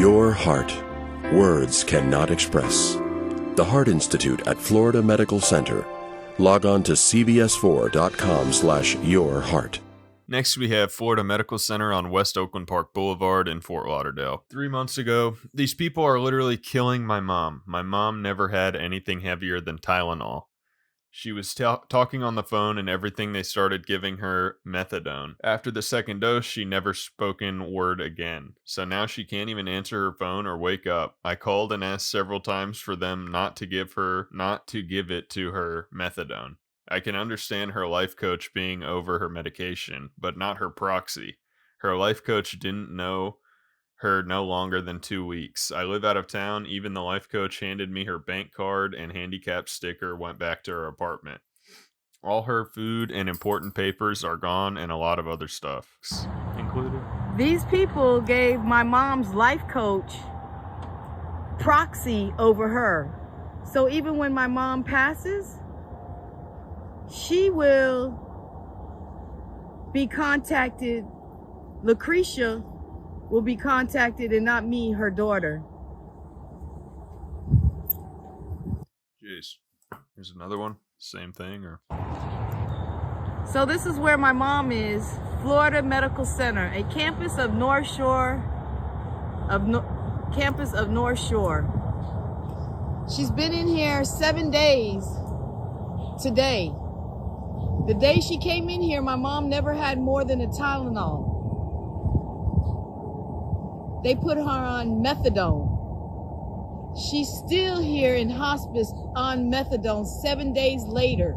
Your heart. Words cannot express. The Heart Institute at Florida Medical Center. Log on to cbs4.com/yourheart. Next, we have Florida Medical Center on West Oakland Park Boulevard in Fort Lauderdale. 3 months ago, these people are literally killing my mom. My mom never had anything heavier than Tylenol. She was talking on the phone and everything they started giving her methadone. After the second dose, she never spoken word again. So now she can't even answer her phone or wake up. I called and asked several times for them not to give it to her methadone. I can understand her life coach being over her medication, but not her proxy. Her life coach didn't know her no longer than 2 weeks. I live out of town. Even the life coach handed me her bank card and handicap sticker, went back to her apartment. All her food and important papers are gone, and a lot of other stuff included. These people gave my mom's life coach proxy over her. So even when my mom passes, she will be contacted. Lucretia will be contacted and not me, her daughter. Jeez. Here's another one. Same thing, or? So this is where my mom is. Florida Medical Center, a campus of North Shore. She's been in here 7 days today. The day she came in here, my mom never had more than a Tylenol. They put her on methadone. She's still here in hospice on methadone 7 days later.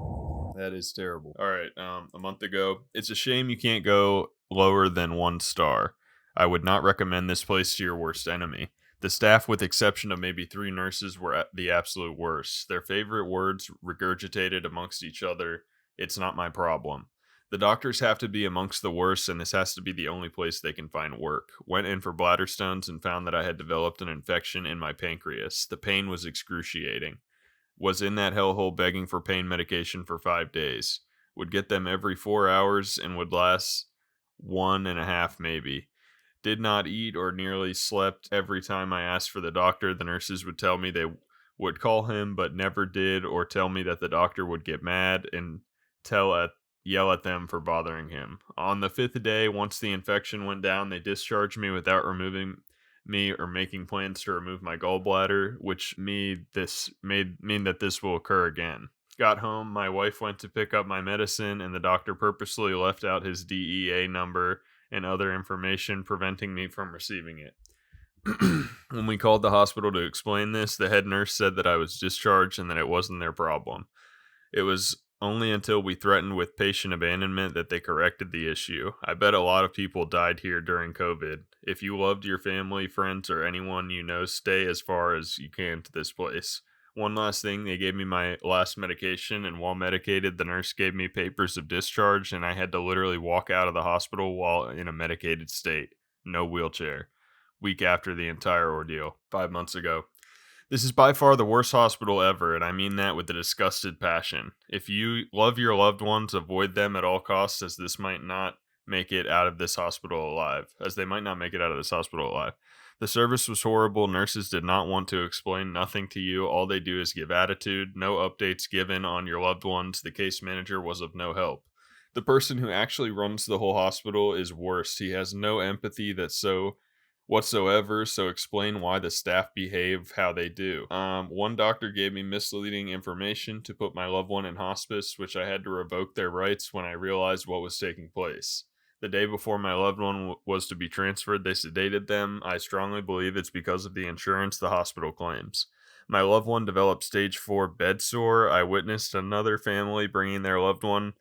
That is terrible. All right, a month ago, it's a shame you can't go lower than 1 star. I would not recommend this place to your worst enemy. The staff, with exception of maybe 3 nurses, were at the absolute worst. Their favorite words regurgitated amongst each other. It's not my problem. The doctors have to be amongst the worst, and this has to be the only place they can find work. Went in for bladder stones and found that I had developed an infection in my pancreas. The pain was excruciating. Was in that hellhole begging for pain medication for 5 days. Would get them every 4 hours and would last 1.5 maybe. Did not eat or nearly slept. Every time I asked for the doctor, the nurses would tell me they would call him, but never did, or tell me that the doctor would get mad and yell at them for bothering him. On the 5th day, once the infection went down, they discharged me without removing me or making plans to remove my gallbladder, which mean that this will occur again. Got home, my wife went to pick up my medicine, and the doctor purposely left out his DEA number and other information, preventing me from receiving it. When we called the hospital to explain this, the head nurse said that I was discharged and that it wasn't their problem. It was only until we threatened with patient abandonment that they corrected the issue. I bet a lot of people died here during COVID. If you loved your family, friends, or anyone you know, stay as far as you can to this place. One last thing, they gave me my last medication, and while medicated, the nurse gave me papers of discharge, and I had to literally walk out of the hospital while in a medicated state. No wheelchair. Week after the entire ordeal. 5 months ago. This is by far the worst hospital ever, and I mean that with a disgusted passion. If you love your loved ones, avoid them at all costs, as they might not make it out of this hospital alive. The service was horrible. Nurses did not want to explain nothing to you. All they do is give attitude. No updates given on your loved ones. The case manager was of no help. The person who actually runs the whole hospital is worse. He has no empathy whatsoever, so explain why the staff behave how they do. One doctor gave me misleading information to put my loved one in hospice, which I had to revoke their rights when I realized what was taking place. The day before my loved one was to be transferred, they sedated them. I strongly believe it's because of the insurance the hospital claims. My loved one developed stage 4 bed sore. I witnessed another family bringing their loved one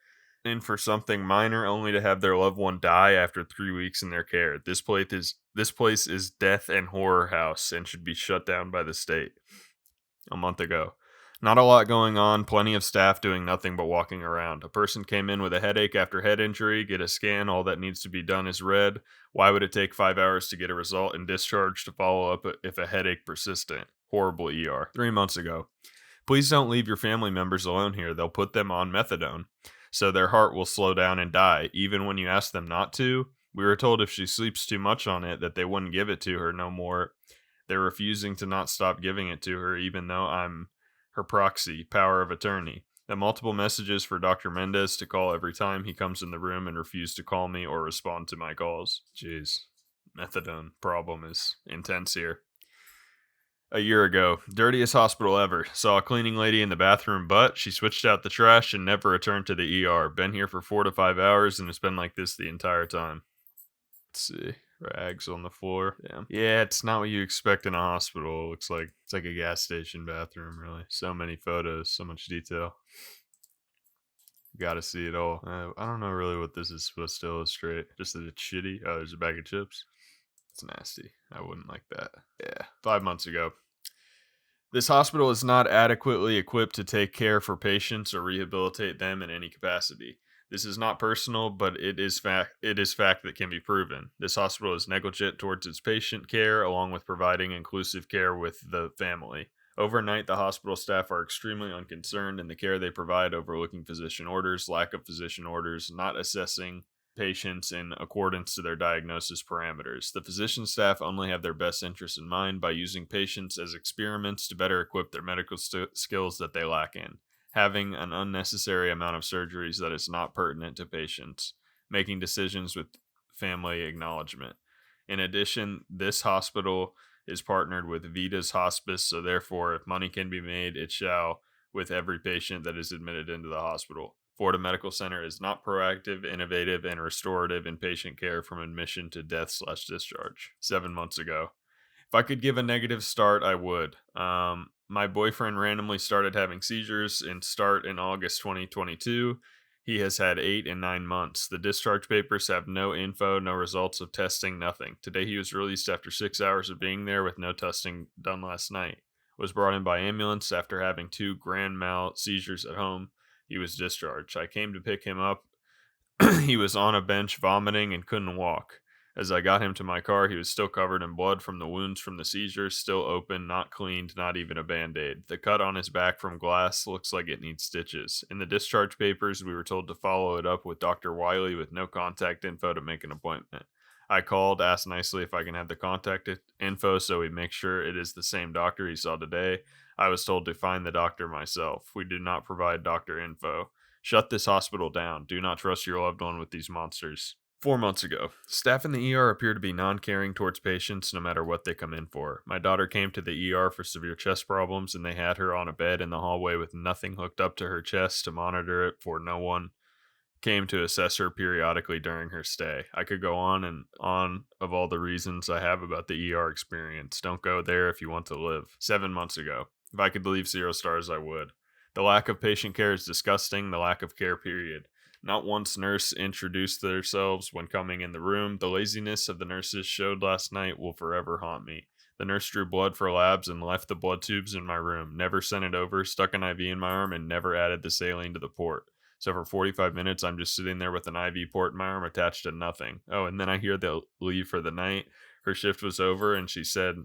in for something minor, only to have their loved one die after 3 weeks in their care. This place is death and horror house and should be shut down by the state. A month ago. Not a lot going on, plenty of staff doing nothing but walking around. A person came in with a headache after head injury, get a scan, all that needs to be done is read. Why would it take 5 hours to get a result and discharge to follow up if a headache persistent? Horrible ER. 3 months ago. Please don't leave your family members alone here. They'll put them on methadone, so their heart will slow down and die, even when you ask them not to. We were told if she sleeps too much on it that they wouldn't give it to her no more They're refusing to not stop giving it to her, even though I'm her proxy, power of attorney. The multiple messages for Dr. Mendez to call every time he comes in the room and refuse to call me or respond to my calls. Jeez, methadone problem is intense here. A year ago, dirtiest hospital ever. Saw a cleaning lady in the bathroom, but she switched out the trash and never returned to the ER. Been here for 4 to 5 hours and it's been like this the entire time. Let's see. Rags on the floor. Damn. Yeah, it's not what you expect in a hospital. It looks like it's like a gas station bathroom, really. So many photos, so much detail. Gotta see it all. I don't know really what this is supposed to illustrate. Just that it's shitty. Oh, there's a bag of chips. It's nasty. I wouldn't like that. Yeah. 5 months ago. This hospital is not adequately equipped to take care for patients or rehabilitate them in any capacity. This is not personal, but it is fact that can be proven. This hospital is negligent towards its patient care, along with providing inclusive care with the family. Overnight, the hospital staff are extremely unconcerned in the care they provide, overlooking physician orders, lack of physician orders, not assessing patients in accordance to their diagnosis parameters. The physician staff only have their best interests in mind by using patients as experiments to better equip their medical skills that they lack in, having an unnecessary amount of surgeries that is not pertinent to patients, making decisions with family acknowledgement. In addition, this hospital is partnered with Vita's Hospice, so therefore, if money can be made, it shall with every patient that is admitted into the hospital. Florida Medical Center is not proactive, innovative, and restorative in patient care from admission to death/discharge. 7 months ago. If I could give a negative start, I would. My boyfriend randomly started having seizures in August 2022. He has had 8 and 9 months. The discharge papers have no info, no results of testing, nothing. Today he was released after 6 hours of being there with no testing done last night. Was brought in by ambulance after having 2 grand mal seizures at home. He was discharged. I came to pick him up. He was on a bench vomiting and couldn't walk. As I got him to my car, he was still covered in blood from the wounds from the seizures, still open, not cleaned, not even a band-aid. The cut on his back from glass looks like it needs stitches. In the discharge papers, we were told to follow it up with Dr. Wiley with no contact info to make an appointment. I called, asked nicely if I can have the contact info so we make sure it is the same doctor he saw today. I was told to find the doctor myself. We do not provide doctor info. Shut this hospital down. Do not trust your loved one with these monsters. 4 months ago. Staff in the ER appear to be non-caring towards patients no matter what they come in for. My daughter came to the ER for severe chest problems and they had her on a bed in the hallway with nothing hooked up to her chest to monitor it, for no one came to assess her periodically during her stay. I could go on and on of all the reasons I have about the ER experience. Don't go there if you want to live. 7 months ago. If I could leave 0 stars, I would. The lack of patient care is disgusting. The lack of care, period. Not once nurse introduced themselves when coming in the room. The laziness of the nurses showed last night will forever haunt me. The nurse drew blood for labs and left the blood tubes in my room. Never sent it over, stuck an IV in my arm, and never added the saline to the port. So for 45 minutes, I'm just sitting there with an IV port in my arm attached to nothing. Oh, and then I hear they'll leave for the night. Her shift was over, and she said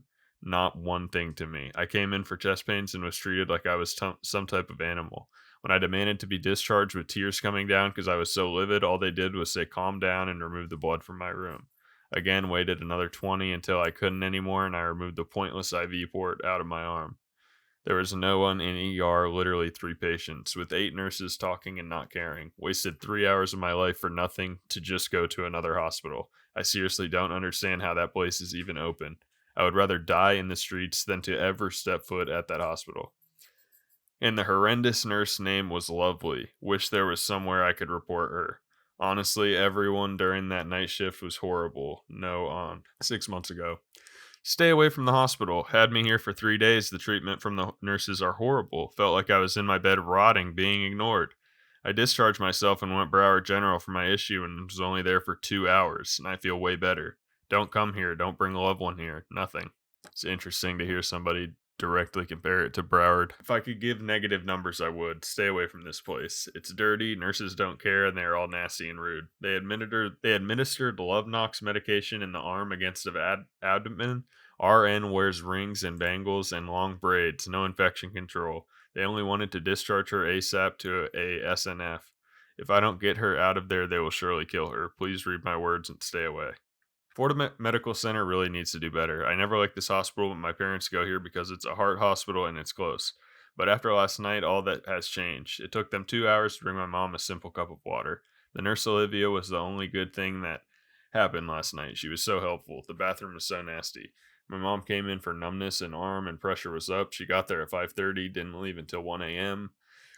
not one thing to me. I came in for chest pains and was treated like I was some type of animal. When I demanded to be discharged with tears coming down because I was so livid, all they did was say calm down and remove the blood from my room. Again, waited another 20 until I couldn't anymore, and I removed the pointless IV port out of my arm. There was no one in ER, literally 3 patients, with 8 nurses talking and not caring. Wasted 3 hours of my life for nothing to just go to another hospital. I seriously don't understand how that place is even open. I would rather die in the streets than to ever step foot at that hospital. And the horrendous nurse name was Lovely. Wish there was somewhere I could report her. Honestly, everyone during that night shift was horrible. No on. 6 months ago. Stay away from the hospital. Had me here for 3 days. The treatment from the nurses are horrible. Felt like I was in my bed rotting, being ignored. I discharged myself and went Broward General for my issue and was only there for 2 hours, and I feel way better. Don't come here. Don't bring a loved one here. Nothing. It's interesting to hear somebody directly compare it to Broward. If I could give negative numbers, I would. Stay away from this place. It's dirty, nurses don't care, and they're all nasty and rude. They administered Love Knox medication in the arm against the abdomen. RN wears rings and bangles and long braids. No infection control. They only wanted to discharge her ASAP to a SNF. If I don't get her out of there, they will surely kill her. Please read my words and stay away. Florida Medical Center really needs to do better. I never liked this hospital, but my parents go here because it's a heart hospital and it's close. But after last night, all that has changed. It took them 2 hours to bring my mom a simple cup of water. The nurse Olivia was the only good thing that happened last night. She was so helpful. The bathroom was so nasty. My mom came in for numbness and arm and pressure was up. She got there at 5:30, didn't leave until 1 a.m.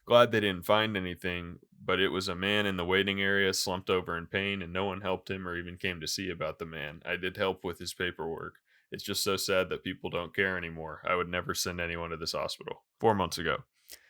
Glad they didn't find anything, but it was a man in the waiting area slumped over in pain, and no one helped him or even came to see about the man. I did help with his paperwork. It's just so sad that people don't care anymore. I would never send anyone to this hospital. 4 months ago.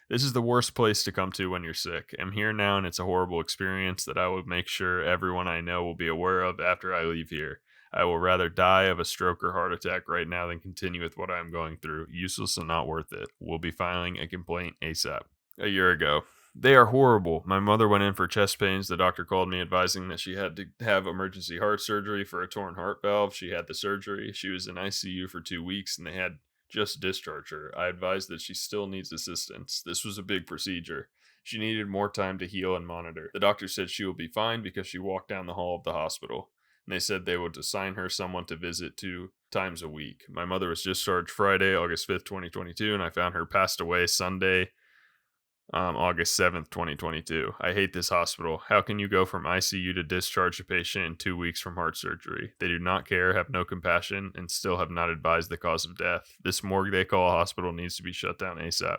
This is the worst place to come to when you're sick. I'm here now, and it's a horrible experience that I will make sure everyone I know will be aware of after I leave here. I will rather die of a stroke or heart attack right now than continue with what I am going through. Useless and not worth it. We'll be filing a complaint ASAP. A year ago. They are horrible. My mother went in for chest pains. The doctor called me advising that she had to have emergency heart surgery for a torn heart valve. She had the surgery. She was in ICU for 2 weeks and they had just discharged her. I advised that she still needs assistance. This was a big procedure. She needed more time to heal and monitor. The doctor said she will be fine because she walked down the hall of the hospital. And they said they would assign her someone to visit 2 times a week. My mother was discharged Friday, August 5th, 2022, and I found her passed away Sunday, August 7th, 2022. I hate this hospital. How can you go from ICU to discharge a patient in 2 weeks from heart surgery? They do not care, have no compassion, and still have not advised the cause of death. This morgue they call a hospital needs to be shut down ASAP.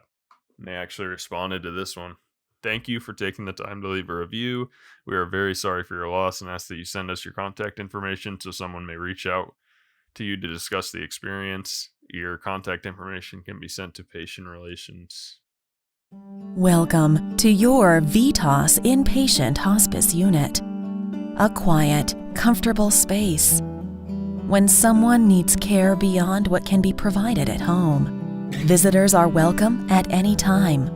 And they actually responded to this one. Thank you for taking the time to leave a review. We are very sorry for your loss and ask that you send us your contact information so someone may reach out to you to discuss the experience. Your contact information can be sent to patient relations. Welcome to your VITAS Inpatient Hospice Unit. A quiet, comfortable space. When someone needs care beyond what can be provided at home, visitors are welcome at any time.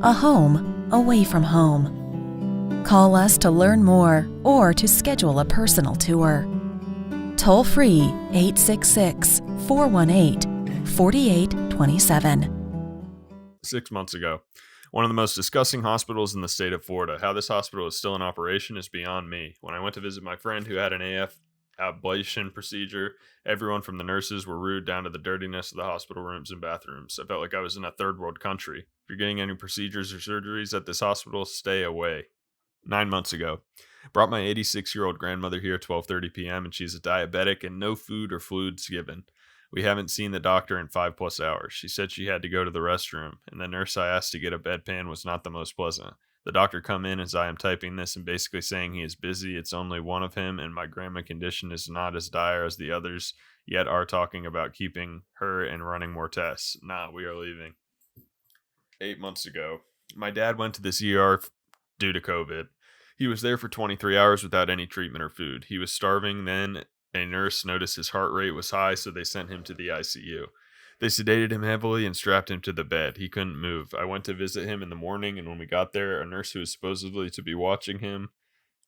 A home away from home. Call us to learn more or to schedule a personal tour. Toll free 866-418-4827. 6 months ago. One of the most disgusting hospitals in the state of Florida. How this hospital is still in operation is beyond me. When I went to visit my friend who had an AF ablation procedure, everyone from the nurses were rude down to the dirtiness of the hospital rooms and bathrooms. I felt like I was in a third world country. If you're getting any procedures or surgeries at this hospital, stay away. 9 months ago. Brought my 86-year-old grandmother here at 12:30 p.m. and she's a diabetic and no food or fluids given. We haven't seen the doctor in 5+ hours. She said she had to go to the restroom, and the nurse I asked to get a bedpan was not the most pleasant. The doctor come in as I am typing this and basically saying he is busy. It's only one of him, and my grandma condition is not as dire as the others, yet are talking about keeping her and running more tests. Nah, we are leaving. 8 months ago. My dad went to this ER due to COVID. He was there for 23 hours without any treatment or food. He was starving then. A nurse noticed his heart rate was high, so they sent him to the ICU. They sedated him heavily and strapped him to the bed. He couldn't move. I went to visit him in the morning, and when we got there, a nurse who was supposedly to be watching him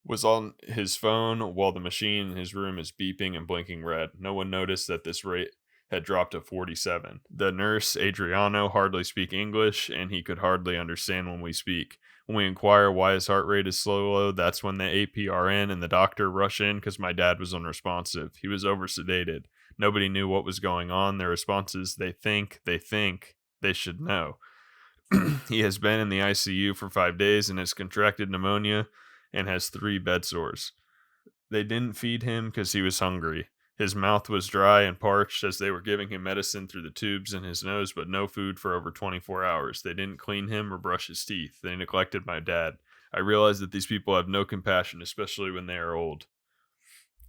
was on his phone while the machine in his room is beeping and blinking red. No one noticed that this rate had dropped to 47. The nurse, Adriano, hardly speak English, and he could hardly understand when we speak. When we inquire why his heart rate is so low, that's when the APRN and the doctor rush in because my dad was unresponsive. He was oversedated. Nobody knew what was going on. Their response is, they think, they should know. He has been in the ICU for 5 days and has contracted pneumonia and has 3 bed sores. They didn't feed him because he was hungry. His mouth was dry and parched as they were giving him medicine through the tubes in his nose, but no food for over 24 hours. They didn't clean him or brush his teeth. They neglected my dad. I realize that these people have no compassion, especially when they are old.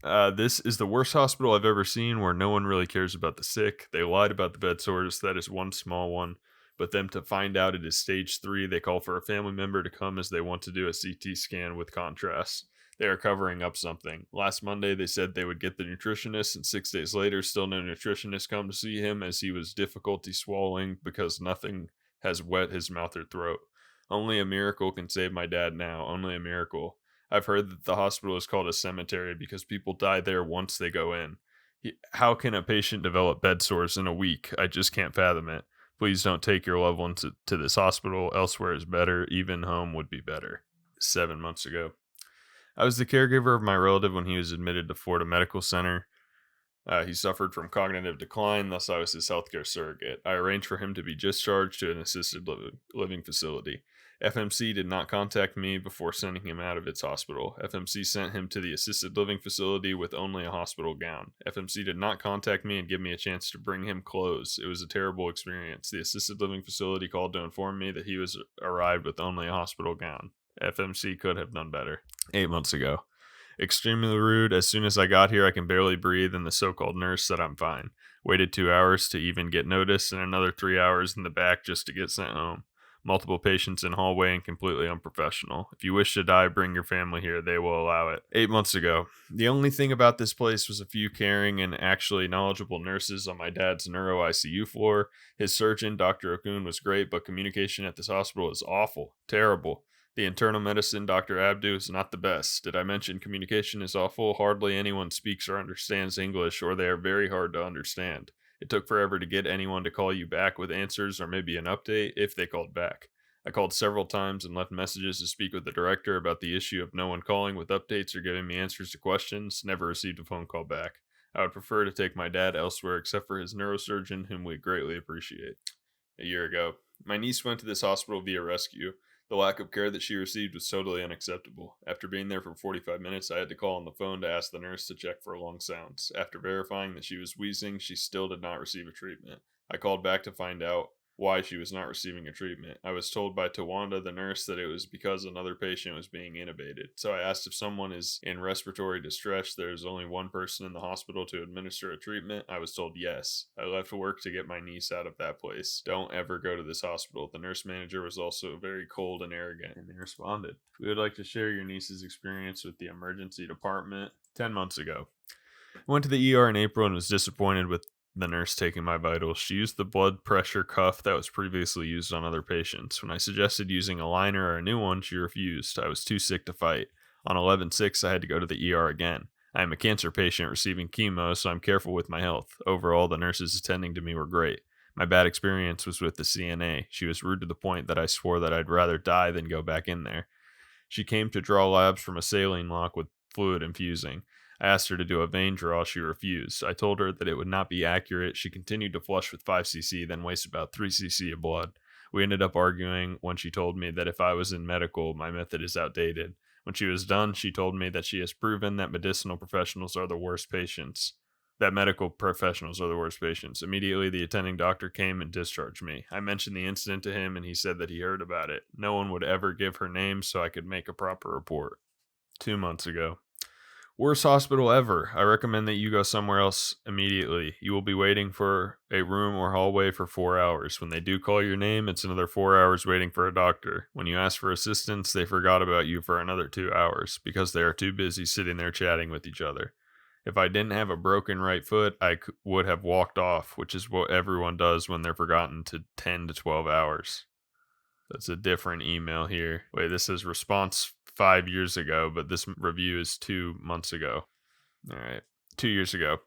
This is the worst hospital I've ever seen where no one really cares about the sick. They lied about the bed sores. That is one small one. But them to find out it is stage 3, they call for a family member to come as they want to do a CT scan with contrast. They are covering up something. Last Monday, they said they would get the nutritionist, and 6 days later, still no nutritionist come to see him as he was difficulty swallowing because nothing has wet his mouth or throat. Only a miracle can save my dad now. Only a miracle. I've heard that the hospital is called a cemetery because people die there once they go in. How can a patient develop bed sores in a week? I just can't fathom it. Please don't take your loved ones to this hospital. Elsewhere is better. Even home would be better. 7 months ago. I was the caregiver of my relative when he was admitted to Florida Medical Center. He suffered from cognitive decline, thus I was his healthcare surrogate. I arranged for him to be discharged to an assisted living facility. FMC did not contact me before sending him out of its hospital. FMC sent him to the assisted living facility with only a hospital gown. FMC did not contact me and give me a chance to bring him clothes. It was a terrible experience. The assisted living facility called to inform me that he was arrived with only a hospital gown. FMC could have done better. 8 months ago. Extremely rude. As soon as I got here, I can barely breathe, and the so-called nurse said I'm fine. Waited 2 hours to even get noticed, and another 3 hours in the back just to get sent home. Multiple patients in hallway and completely unprofessional. If you wish to die, bring your family here. They will allow it. 8 months ago. The only thing about this place was a few caring and actually knowledgeable nurses on my dad's neuro ICU floor. His surgeon, Dr. Okun, was great, but communication at this hospital is awful. Terrible. The internal medicine, Dr. Abdu, is not the best. Did I mention communication is awful? Hardly anyone speaks or understands English, or they are very hard to understand. It took forever to get anyone to call you back with answers or maybe an update, if they called back. I called several times and left messages to speak with the director about the issue of no one calling with updates or giving me answers to questions. Never received a phone call back. I would prefer to take my dad elsewhere except for his neurosurgeon, whom we greatly appreciate. A year ago, my niece went to this hospital via rescue. The lack of care that she received was totally unacceptable. After being there for 45 minutes, I had to call on the phone to ask the nurse to check for lung sounds. After verifying that she was wheezing, she still did not receive a treatment. I called back to find out why she was not receiving a treatment. I was told by Tawanda, the nurse, that it was because another patient was being intubated. So I asked if someone is in respiratory distress, there is only one person in the hospital to administer a treatment. I was told yes. I left work to get my niece out of that place. Don't ever go to this hospital. The nurse manager was also very cold and arrogant, and they responded. We would like to share your niece's experience with the emergency department. 10 months ago. I went to the ER in April and was disappointed with the nurse taking my vitals. She used the blood pressure cuff that was previously used on other patients. When I suggested using a liner or a new one, she refused. I was too sick to fight. On 11/6, I had to go to the ER again. I am a cancer patient receiving chemo, so I'm careful with my health. Overall, the nurses attending to me were great. My bad experience was with the CNA. She was rude to the point that I swore that I'd rather die than go back in there. She came to draw labs from a saline lock with fluid infusing. I asked her to do a vein draw. She refused. I told her that it would not be accurate. She continued to flush with 5cc, then waste about 3cc of blood. We ended up arguing when she told me that if I was in medical, my method is outdated. When she was done, she told me that she has proven that medical professionals are the worst patients. Immediately, the attending doctor came and discharged me. I mentioned the incident to him, and he said that he heard about it. No one would ever give her name, so I could make a proper report. 2 months ago. Worst hospital ever. I recommend that you go somewhere else immediately. You will be waiting for a room or hallway for 4 hours. When they do call your name, it's another 4 hours waiting for a doctor. When you ask for assistance, they forgot about you for another 2 hours because they are too busy sitting there chatting with each other. If I didn't have a broken right foot, I would have walked off, which is what everyone does when they're forgotten to 10 to 12 hours. That's a different email here. Wait, this is response 5 years ago, but this review is 2 months ago. All right, 2 years ago.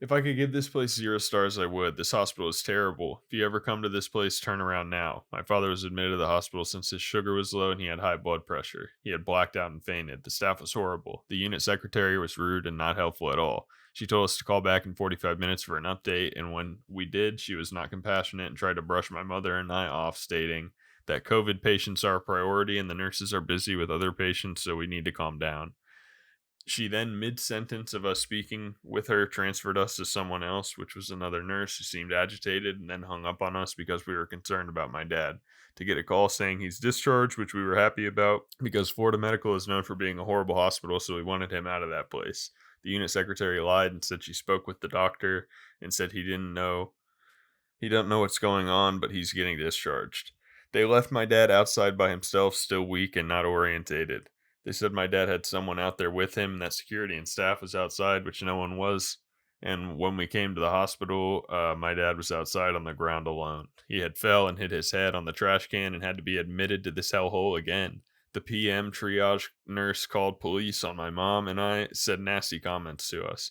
If I could give this place 0 stars, I would. This hospital is terrible. If you ever come to this place, turn around now. My father was admitted to the hospital since his sugar was low and he had high blood pressure. He had blacked out and fainted. The staff was horrible. The unit secretary was rude and not helpful at all. She told us to call back in 45 minutes for an update, and when we did, she was not compassionate and tried to brush my mother and I off, stating that COVID patients are a priority and the nurses are busy with other patients, so we need to calm down. She then, mid-sentence of us speaking with her, transferred us to someone else, which was another nurse who seemed agitated, and then hung up on us because we were concerned about my dad. To get a call saying he's discharged, which we were happy about, because Florida Medical is known for being a horrible hospital, so we wanted him out of that place. The unit secretary lied and said she spoke with the doctor and said he don't know what's going on, but he's getting discharged. They left my dad outside by himself, still weak and not orientated. They said my dad had someone out there with him and that security and staff was outside, which no one was. And when we came to the hospital, my dad was outside on the ground alone. He had fell and hit his head on the trash can and had to be admitted to this hellhole again. The PM triage nurse called police on my mom and I, said nasty comments to us.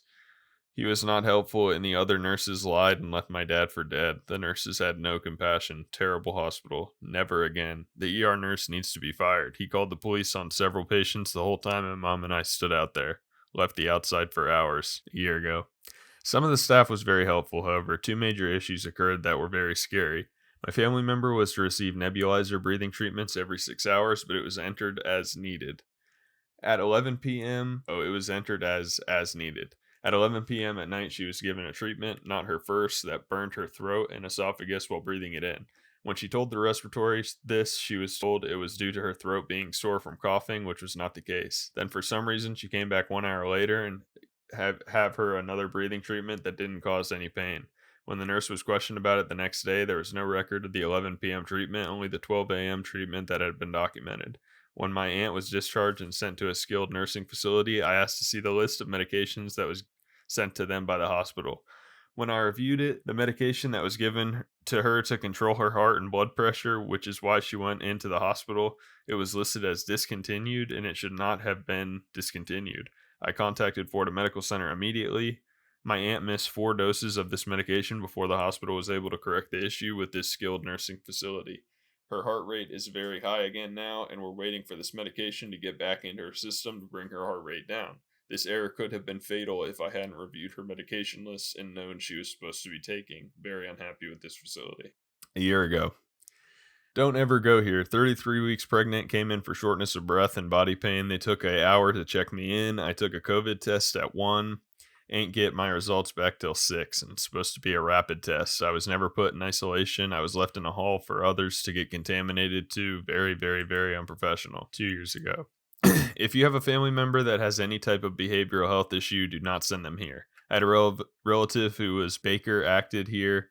He was not helpful, and the other nurses lied and left my dad for dead. The nurses had no compassion. Terrible hospital. Never again. The ER nurse needs to be fired. He called the police on several patients the whole time, and Mom and I stood out there. Left the outside for hours. A year ago. Some of the staff was very helpful, however, two major issues occurred that were very scary. My family member was to receive nebulizer breathing treatments every 6 hours, but it was entered as needed. At 11 p.m., it was entered as needed. At 11 p.m. at night, she was given a treatment, not her first, that burned her throat and esophagus while breathing it in. When she told the respiratory this, she was told it was due to her throat being sore from coughing, which was not the case. Then for some reason, she came back 1 hour later and have her another breathing treatment that didn't cause any pain. When the nurse was questioned about it the next day, there was no record of the 11 p.m. treatment, only the 12 a.m. treatment that had been documented. When my aunt was discharged and sent to a skilled nursing facility, I asked to see the list of medications that was sent to them by the hospital. When I reviewed it, the medication that was given to her to control her heart and blood pressure, which is why she went into the hospital, it was listed as discontinued, and it should not have been discontinued. I contacted Florida Medical Center immediately. My aunt missed 4 doses of this medication before the hospital was able to correct the issue with this skilled nursing facility. Her heart rate is very high again now, and we're waiting for this medication to get back into her system to bring her heart rate down. This error could have been fatal if I hadn't reviewed her medication list and known she was supposed to be taking. Very unhappy with this facility. A year ago. Don't ever go here. 33 weeks pregnant, came in for shortness of breath and body pain. They took an hour to check me in. I took a COVID test at 1. Ain't get my results back till 6, and it's supposed to be a rapid test. I was never put in isolation. I was left in a hall for others to get contaminated too. Very, very, very unprofessional. 2 years ago. If you have a family member that has any type of behavioral health issue, do not send them here. I had a relative who was Baker acted here,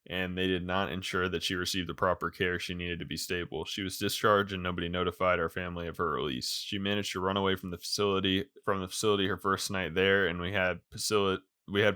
and they did not ensure that she received the proper care she needed to be stable. She was discharged and nobody notified our family of her release. She managed to run away from the facility her first night there, and we had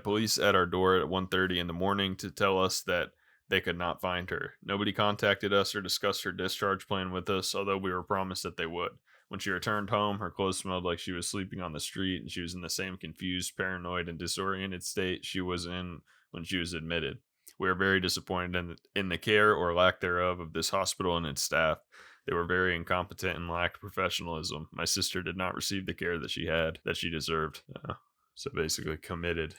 police at our door at 1:30 in the morning to tell us that they could not find her. Nobody contacted us or discussed her discharge plan with us, although we were promised that they would. When she returned home, her clothes smelled like she was sleeping on the street, and she was in the same confused, paranoid, and disoriented state she was in when she was admitted. We are very disappointed in the care or lack thereof of this hospital and its staff. They were very incompetent and lacked professionalism. My sister did not receive the care that she deserved. So basically committed.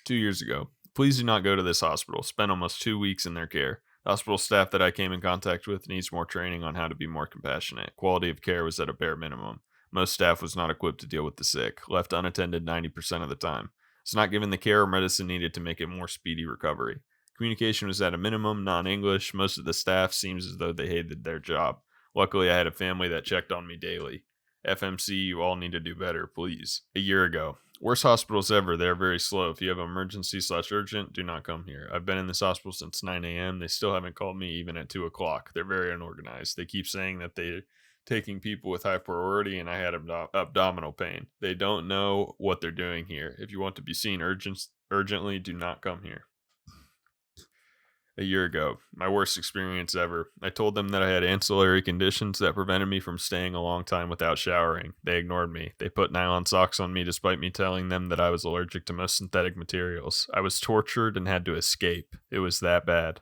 2 years ago. Please do not go to this hospital. Spent almost 2 weeks in their care. The hospital staff that I came in contact with needs more training on how to be more compassionate. Quality of care was at a bare minimum. Most staff was not equipped to deal with the sick, left unattended 90% of the time. It's not given the care or medicine needed to make a more speedy recovery. Communication was at a minimum, non-English. Most of the staff seems as though they hated their job. Luckily, I had a family that checked on me daily. FMC, you all need to do better, please. A year ago. Worst hospitals ever. They're very slow. If you have emergency/urgent, do not come here. I've been in this hospital since 9 a.m. They still haven't called me even at 2 o'clock. They're very unorganized. They keep saying that they're taking people with high priority, and I had abdominal pain. They don't know what they're doing here. If you want to be seen urgently, do not come here. A year ago, my worst experience ever. I told them that I had ancillary conditions that prevented me from staying a long time without showering. They ignored me. They put nylon socks on me despite me telling them that I was allergic to most synthetic materials. I was tortured and had to escape. It was that bad.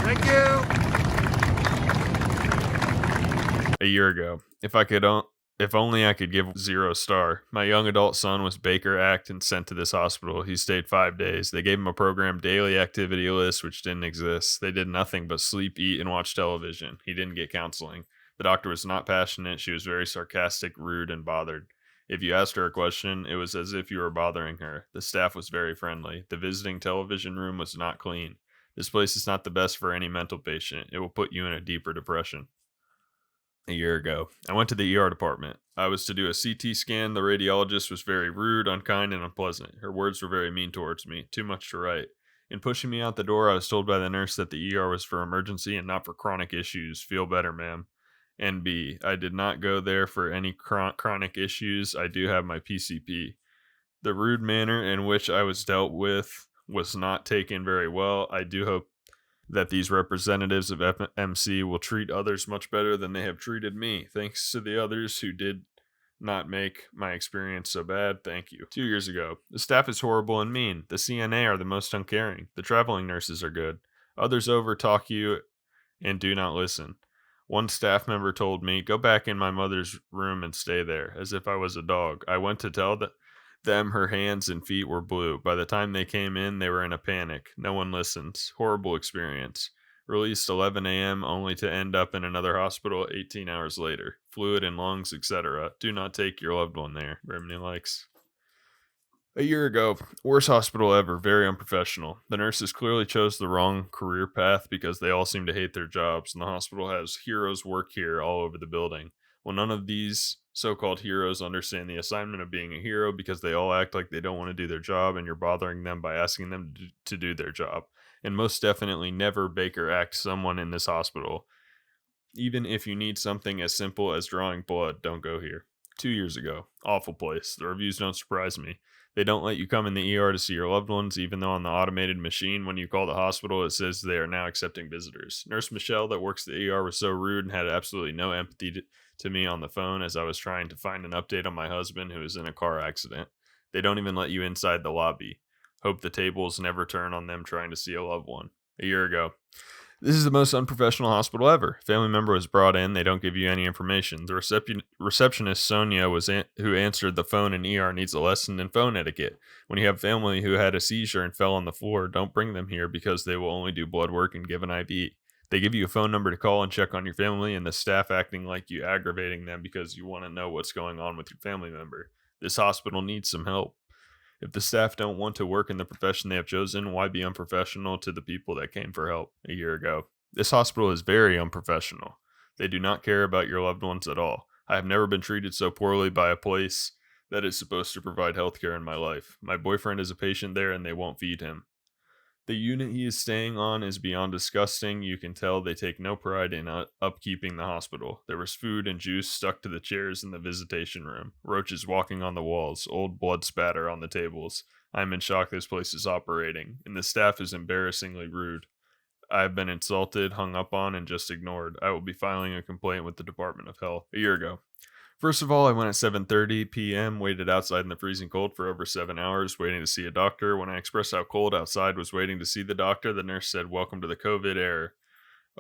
Thank you. A year ago. If only I could give 0 star. My young adult son was Baker Act and sent to this hospital. He stayed 5 days. They gave him a program daily activity list, which didn't exist. They did nothing but sleep, eat, and watch television. He didn't get counseling. The doctor was not passionate. She was very sarcastic, rude, and bothered. If you asked her a question, it was as if you were bothering her. The staff was very friendly. The visiting television room was not clean. This place is not the best for any mental patient. It will put you in a deeper depression. A year ago. I went to the ER department. I was to do a CT scan. The radiologist was very rude, unkind, and unpleasant. Her words were very mean towards me. Too much to write. In pushing me out the door, I was told by the nurse that the ER was for emergency and not for chronic issues. Feel better, ma'am. NB. I did not go there for any chronic issues. I do have my PCP. The rude manner in which I was dealt with was not taken very well. I do hope that these representatives of FMC will treat others much better than they have treated me. Thanks to the others who did not make my experience so bad. Thank you. 2 years ago, the staff is horrible and mean. The CNA are the most uncaring. The traveling nurses are good. Others overtalk you and do not listen. One staff member told me, "Go back in my mother's room and stay there," as if I was a dog. I went to tell them her hands and feet were blue. By the time they came in, they were in a panic. No one listens. Horrible experience. Released 11 a.m. only to end up in another hospital 18 hours later. Fluid in lungs, etc. Do not take your loved one there. Remini likes. A year ago, worst hospital ever, very unprofessional. The nurses clearly chose the wrong career path because they all seem to hate their jobs, and the hospital has heroes work here all over the building. Well, none of these so-called heroes understand the assignment of being a hero because they all act like they don't want to do their job, and you're bothering them by asking them to do their job. And most definitely never Baker Act someone in this hospital. Even if you need something as simple as drawing blood, don't go here. 2 years ago, awful place. The reviews don't surprise me. They don't let you come in the ER to see your loved ones, even though on the automated machine when you call the hospital, it says they are now accepting visitors. Nurse Michelle that works the ER was so rude and had absolutely no empathy to me on the phone as I was trying to find an update on my husband who was in a car accident. They don't even let you inside the lobby. Hope the tables never turn on them trying to see a loved one. A year ago. This is the most unprofessional hospital ever. Family member was brought in. They don't give you any information. The receptionist, Sonia, who answered the phone in ER, needs a lesson in phone etiquette. When you have family who had a seizure and fell on the floor, don't bring them here because they will only do blood work and give an IV. They give you a phone number to call and check on your family, and the staff acting like you aggravating them because you want to know what's going on with your family member. This hospital needs some help. If the staff don't want to work in the profession they have chosen, why be unprofessional to the people that came for help a year ago? This hospital is very unprofessional. They do not care about your loved ones at all. I have never been treated so poorly by a place that is supposed to provide healthcare in my life. My boyfriend is a patient there and they won't feed him. The unit he is staying on is beyond disgusting. You can tell they take no pride in upkeeping the hospital. There was food and juice stuck to the chairs in the visitation room. Roaches walking on the walls. Old blood spatter on the tables. I'm in shock this place is operating. And the staff is embarrassingly rude. I have been insulted, hung up on, and just ignored. I will be filing a complaint with the Department of Health. A year ago. First of all, I went at 7:30 p.m., waited outside in the freezing cold for over 7 hours, waiting to see a doctor. When I expressed how cold outside was waiting to see the doctor, the nurse said, "Welcome to the COVID era."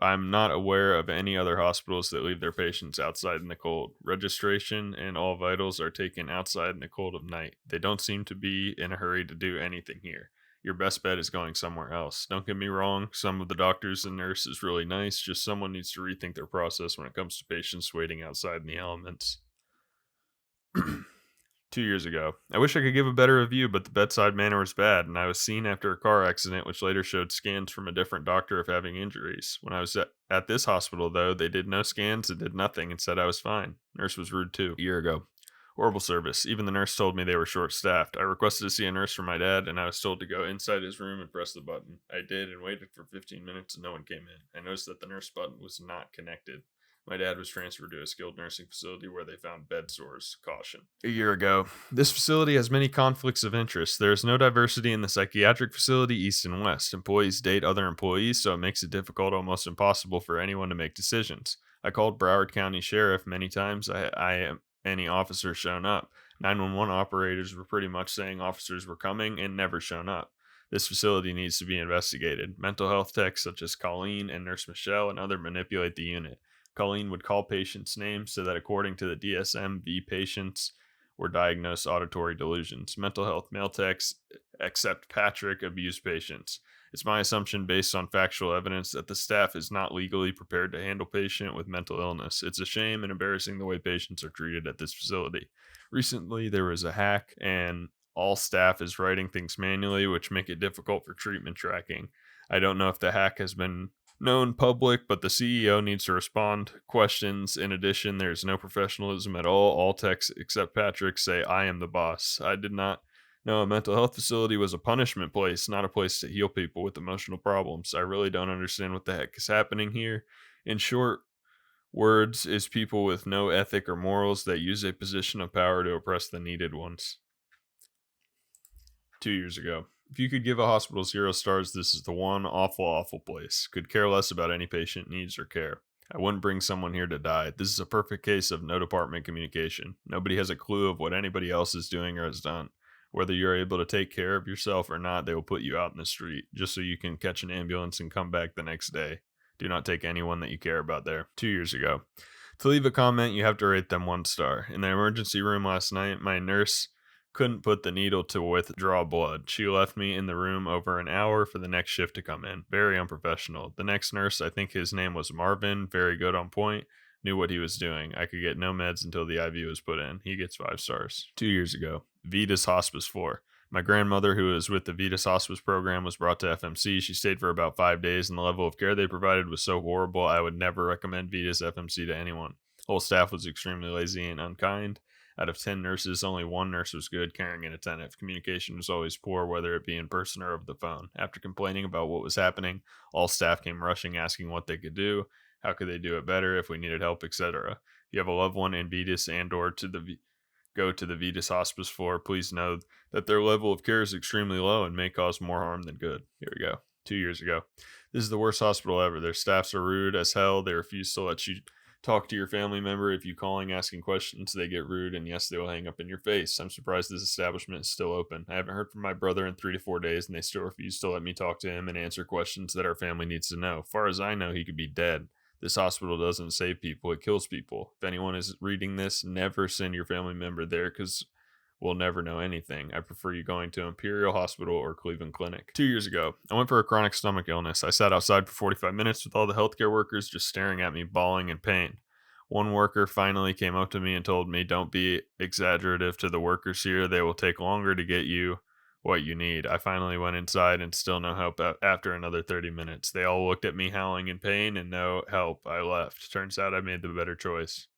I'm not aware of any other hospitals that leave their patients outside in the cold. Registration and all vitals are taken outside in the cold of night. They don't seem to be in a hurry to do anything here. Your best bet is going somewhere else. Don't get me wrong, some of the doctors and nurses is really nice, just someone needs to rethink their process when it comes to patients waiting outside in the elements. 2 years ago. I wish I could give a better review, but the bedside manner was bad, and I was seen after a car accident, which later showed scans from a different doctor of having injuries. When I was at this hospital, though, they did no scans and did nothing and said I was fine. Nurse was rude too. A year ago. Horrible service. Even the nurse told me they were short-staffed. I requested to see a nurse for my dad, and I was told to go inside his room and press the button. I did and waited for 15 minutes and no one came in. I noticed that the nurse button was not connected. My dad was transferred to a skilled nursing facility where they found bed sores. Caution. A year ago. This facility has many conflicts of interest. There is no diversity in the psychiatric facility east and west. Employees date other employees, so it makes it difficult, almost impossible for anyone to make decisions. I called Broward County Sheriff many times. Any officers shown up. 911 operators were pretty much saying officers were coming and never shown up. This facility needs to be investigated. Mental health techs such as Colleen and Nurse Michelle and others manipulate the unit. Colleen would call patients' names so that according to the DSM, the patients were diagnosed auditory delusions. Mental health male techs, except Patrick, abuse patients. It's my assumption based on factual evidence that the staff is not legally prepared to handle patient with mental illness. It's a shame and embarrassing the way patients are treated at this facility. Recently, there was a hack and all staff is writing things manually, which make it difficult for treatment tracking. I don't know if the hack has been known public, but the CEO needs to respond questions. In addition, there's no professionalism at all. All techs except Patrick say, "I am the boss." I did not know a mental health facility was a punishment place, not a place to heal people with emotional problems. I really don't understand what the heck is happening here. In short words, is people with no ethic or morals that use a position of power to oppress the needed ones. 2 years ago. If you could give a hospital 0 stars, this is the one awful place. Could care less about any patient needs or care. I wouldn't bring someone here to die. This is a perfect case of no department communication. Nobody has a clue of what anybody else is doing or has done. Whether you're able to take care of yourself or not, they will put you out in the street just so you can catch an ambulance and come back the next day. Do not take anyone that you care about there. 2 years ago. To leave a comment, you have to rate them 1 star. In the emergency room last night, my nurse couldn't put the needle to withdraw blood. She left me in the room over an hour for the next shift to come in. Very unprofessional. The next nurse, I think his name was Marvin, very good on point, knew what he was doing. I could get no meds until the IV was put in. He gets 5 stars. 2 years ago. Vitas Hospice 4. My grandmother, who was with the Vitas Hospice program, was brought to FMC. She stayed for about 5 days, and the level of care they provided was so horrible I would never recommend Vitas FMC to anyone. Whole staff was extremely lazy and unkind. Out of 10 nurses, only 1 nurse was good, caring, and attentive. Communication was always poor, whether it be in person or over the phone. After complaining about what was happening, all staff came rushing, asking what they could do, how could they do it better, if we needed help, etc. If you have a loved one in Vitas and or go to the Vitas Hospice for, please know that their level of care is extremely low and may cause more harm than good. Here we go. 2 years ago. This is the worst hospital ever. Their staffs are rude as hell. They refuse to let you talk to your family member. If you calling asking questions, they get rude, and yes, they will hang up in your face. I'm surprised this establishment is still open. I haven't heard from my brother in 3 to 4 days, and they still refuse to let me talk to him and answer questions that our family needs to know. Far as I know, he could be dead. This hospital doesn't save people, it kills people. If anyone is reading this, never send your family member there, because we'll never know anything. I prefer you going to Imperial Hospital or Cleveland Clinic. 2 years ago, I went for a chronic stomach illness. I sat outside for 45 minutes with all the healthcare workers just staring at me, bawling in pain. One worker finally came up to me and told me, "Don't be exaggerative to the workers here. They will take longer to get you what you need." I finally went inside and still no help after another 30 minutes. They all looked at me howling in pain and no help. I left. Turns out I made the better choice.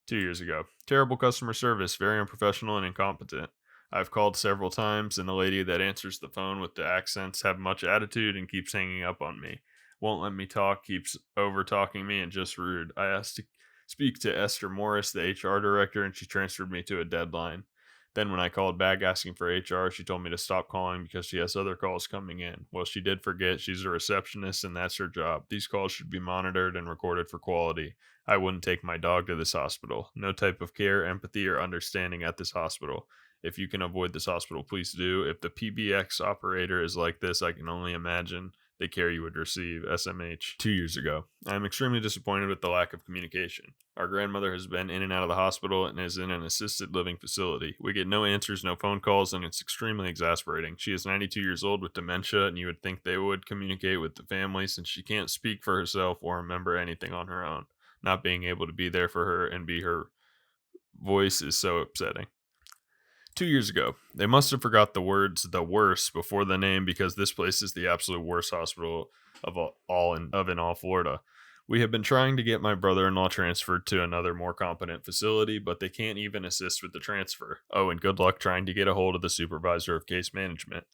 2 years ago. Terrible customer service, very unprofessional and incompetent. I've called several times, and the lady that answers the phone with the accents have much attitude and keeps hanging up on me. Won't let me talk, keeps over talking me, and just rude. I asked to speak to Esther Morris, the HR director, and she transferred me to a deadline. Then when I called back asking for HR, she told me to stop calling because she has other calls coming in. Well, she did forget she's a receptionist and that's her job. These calls should be monitored and recorded for quality. I wouldn't take my dog to this hospital. No type of care, empathy, or understanding at this hospital. If you can avoid this hospital, please do. If the PBX operator is like this, I can only imagine the care you would receive. SMH. 2 years ago. I am extremely disappointed with the lack of communication. Our grandmother has been in and out of the hospital and is in an assisted living facility. We get no answers, no phone calls, and it's extremely exasperating. She is 92 years old with dementia, and you would think they would communicate with the family since she can't speak for herself or remember anything on her own. Not being able to be there for her and be her voice is so upsetting. 2 years ago, they must have forgot the words "the worst" before the name because this place is the absolute worst hospital of all in Florida. We have been trying to get my brother-in-law transferred to another more competent facility, but they can't even assist with the transfer. Oh, and good luck trying to get a hold of the supervisor of case management.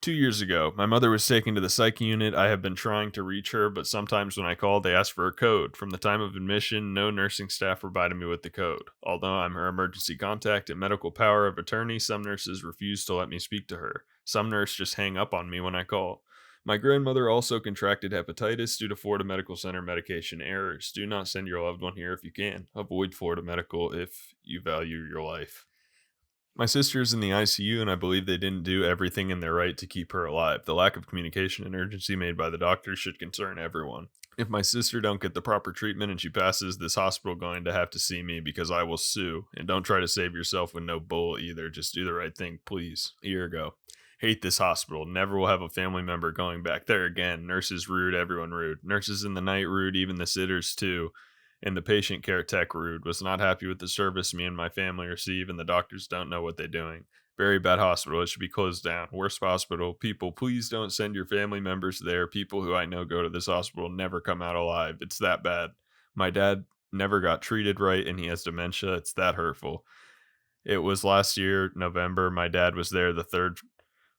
2 years ago, my mother was taken to the psych unit. I have been trying to reach her, but sometimes when I call, they ask for a code. From the time of admission, no nursing staff provided me with the code. Although I'm her emergency contact and medical power of attorney, some nurses refuse to let me speak to her. Some nurses just hang up on me when I call. My grandmother also contracted hepatitis due to Florida Medical Center medication errors. Do not send your loved one here if you can. Avoid Florida Medical if you value your life. My sister is in the ICU, and I believe they didn't do everything in their right to keep her alive. The lack of communication and urgency made by the doctors should concern everyone. If my sister don't get the proper treatment and she passes, this hospital going to have to see me because I will sue. And don't try to save yourself with no bull either. Just do the right thing, please. A year ago. Hate this hospital. Never will have a family member going back there again. Nurses rude, everyone rude. Nurses in the night rude, even the sitters too. And the patient care tech rude. Was not happy with the service me and my family receive, and the doctors don't know what they're doing. Very bad hospital. It should be closed down. Worst hospital. People, please don't send your family members there. People who I know go to this hospital never come out alive. It's that bad. My dad never got treated right, and he has dementia. It's that hurtful. It was last year, November. My dad was there. The 3rd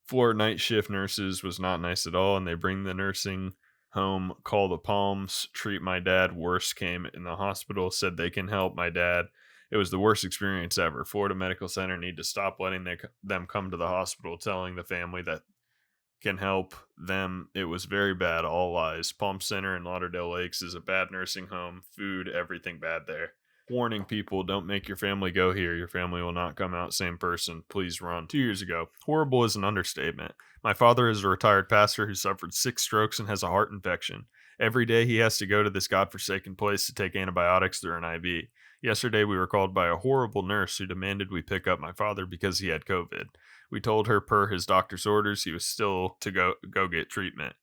floor night shift nurses was not nice at all, and they bring the nursing home, call the Palms, treat my dad. Worst came in the hospital, said they can help my dad. It was the worst experience ever. Florida Medical Center need to stop letting them come to the hospital, telling the family that can help them. It was very bad. All lies. Palm Center in Lauderdale Lakes is a bad nursing home. Food, everything bad there. Warning people, don't make your family go here. Your family will not come out same person. Please run. 2 years ago. Horrible is an understatement. My father is a retired pastor who suffered 6 strokes and has a heart infection. Every day he has to go to this godforsaken place to take antibiotics through an IV. Yesterday we were called by a horrible nurse who demanded we pick up my father because he had COVID. We told her per his doctor's orders he was still to go get treatment.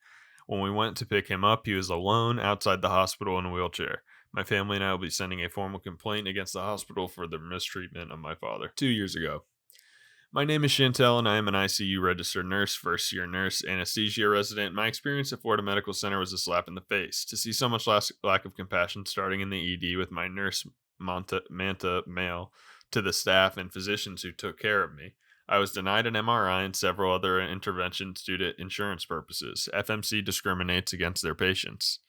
When we went to pick him up, he was alone outside the hospital in a wheelchair. My family and I will be sending a formal complaint against the hospital for the mistreatment of my father. 2 years ago. My name is Chantel, and I am an ICU registered nurse, first-year nurse, anesthesia resident. My experience at Florida Medical Center was a slap in the face. To see so much lack of compassion starting in the ED with my nurse, Manta Male, to the staff and physicians who took care of me. I was denied an MRI and several other interventions due to insurance purposes. FMC discriminates against their patients.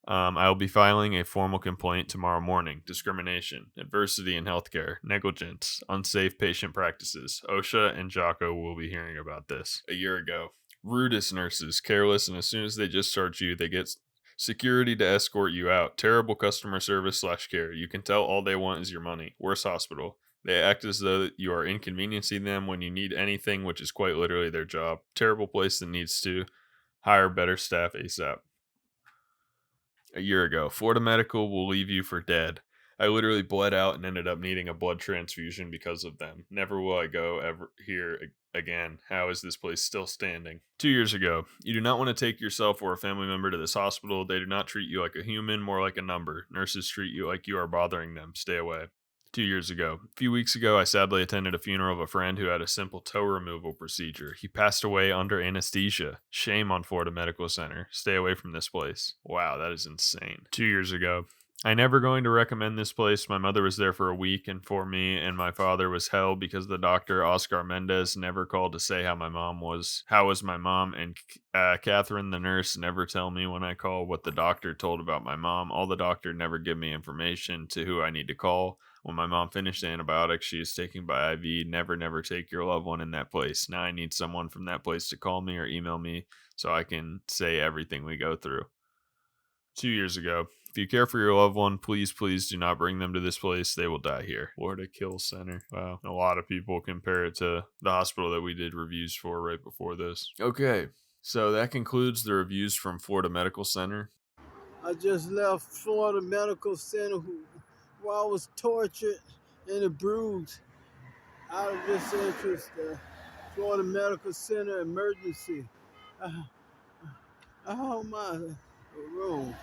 I will be filing a formal complaint tomorrow morning. Discrimination, adversity in healthcare, negligence, unsafe patient practices. OSHA and Jocko will be hearing about this. A year ago. Rudest nurses, careless, and as soon as they discharge you, they get security to escort you out. Terrible customer service / care. You can tell all they want is your money. Worst hospital. They act as though you are inconveniencing them when you need anything, which is quite literally their job. Terrible place that needs to hire better staff ASAP. A year ago. Florida Medical will leave you for dead. I literally bled out and ended up needing a blood transfusion because of them. Never will I go ever here again. How is this place still standing? 2 years ago. You do not want to take yourself or a family member to this hospital. They do not treat you like a human, more like a number. Nurses treat you like you are bothering them. Stay away. 2 years ago. A few weeks ago, I sadly attended a funeral of a friend who had a simple toe removal procedure. He passed away under anesthesia. Shame on Florida Medical Center. Stay away from this place. Wow, that is insane. 2 years ago. I never going to recommend this place. My mother was there for a week, and for me and my father was hell because the doctor, Oscar Mendez, never called to say how was my mom, and Catherine, the nurse, never tell me when I call what the doctor told about my mom. All the doctor never give me information to who I need to call. When my mom finished the antibiotics she is taking by IV, never take your loved one in that place. Now I need someone from that place to call me or email me so I can say everything we go through. 2 years ago. If you care for your loved one, please do not bring them to this place. They will die here. Florida Kill Center. Wow. A lot of people compare it to the hospital that we did reviews for right before this. Okay. So that concludes the reviews from Florida Medical Center. I just left Florida Medical Center where I was tortured and abused out of this interest. Florida Medical Center emergency. Oh my room.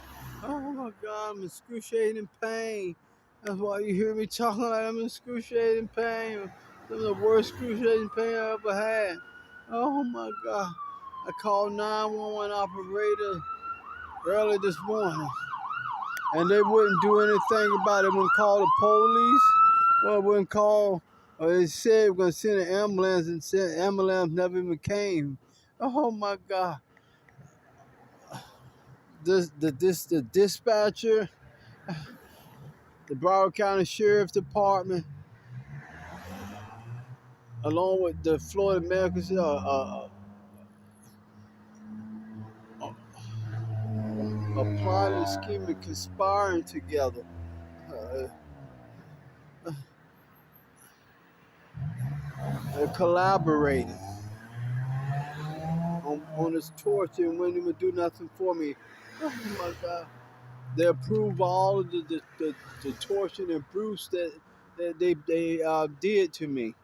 Oh my God, I'm in excruciating pain. That's why you hear me talking like I'm in excruciating pain. Some of the worst excruciating pain I ever had. Oh my God. I called 911 operator early this morning, and they wouldn't do anything about it. Wouldn't call the police, or wouldn't call, or they said we're going to send an ambulance, and the ambulance never even came. Oh my God. The dispatcher, the Broward County Sheriff's Department, along with the Florida Medical Center, plotting, scheming, conspiring together. They're collaborating on this torture and wouldn't even do nothing for me. Oh my God. They approve all of the torture and abuse that they did to me.